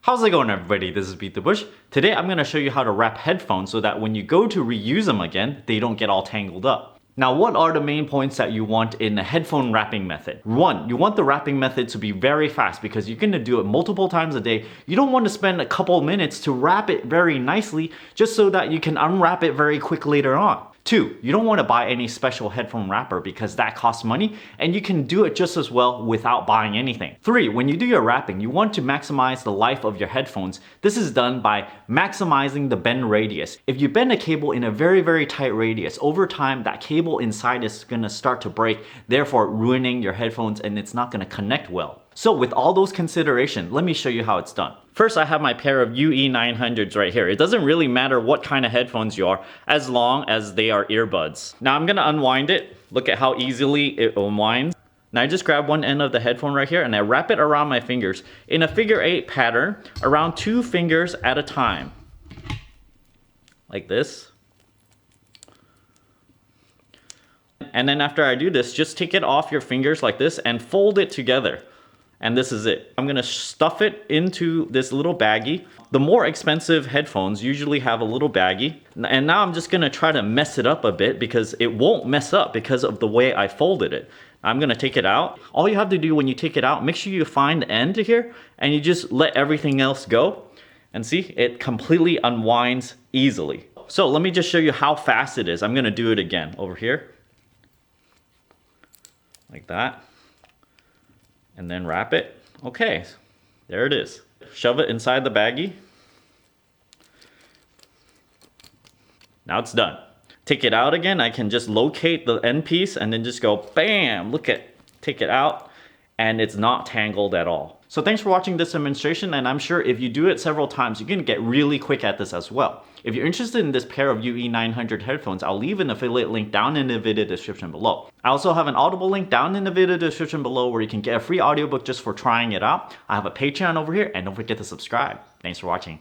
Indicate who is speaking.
Speaker 1: How's it going, everybody? This is BeatTheBush. Today I'm going to show you how to wrap headphones so that when you go to reuse them again, they don't get all tangled up. Now, what are the main points that you want in a headphone wrapping method? One, you want the wrapping method to be very fast because you're going to do it multiple times a day. You don't want to spend a couple minutes to wrap it very nicely just so that you can unwrap it very quick later on. Two, you don't want to buy any special headphone wrapper because that costs money and you can do it just as well without buying anything. Three, when you do your wrapping, you want to maximize the life of your headphones. This is done by maximizing the bend radius. If you bend a cable in a very tight radius, over time that cable inside is going to start to break, therefore ruining your headphones and it's not going to connect well. So with all those considerations, let me show you how it's done. First, I have my pair of UE900s right here. It doesn't really matter what kind of headphones you are, as long as they are earbuds. Now I'm gonna unwind it. Look at how easily it unwinds. Now I just grab one end of the headphone right here and I wrap it around my fingers in a figure 8 pattern, around 2 fingers at a time. Like this. And then after I do this, just take it off your fingers like this and fold it together. And this is it. I'm gonna stuff it into this little baggie. The more expensive headphones usually have a little baggie. And now I'm just gonna try to mess it up a bit because it won't mess up because of the way I folded it. I'm gonna take it out. All you have to do when you take it out, make sure you find the end here and you just let everything else go. And see, it completely unwinds easily. So let me just show you how fast it is. I'm gonna do it again over here. Like that. And then wrap it. Okay, there it is. Shove it inside the baggie. Now it's done. Take it out again. I can just locate the end piece and then just go bam, look at, take it out and it's not tangled at all. So thanks for watching this demonstration, and I'm sure if you do it several times, you can get really quick at this as well. If you're interested in this pair of UE900 headphones, I'll leave an affiliate link down in the video description below. I also have an Audible link down in the video description below where you can get a free audiobook just for trying it out. I have a Patreon over here, and don't forget to subscribe. Thanks for watching.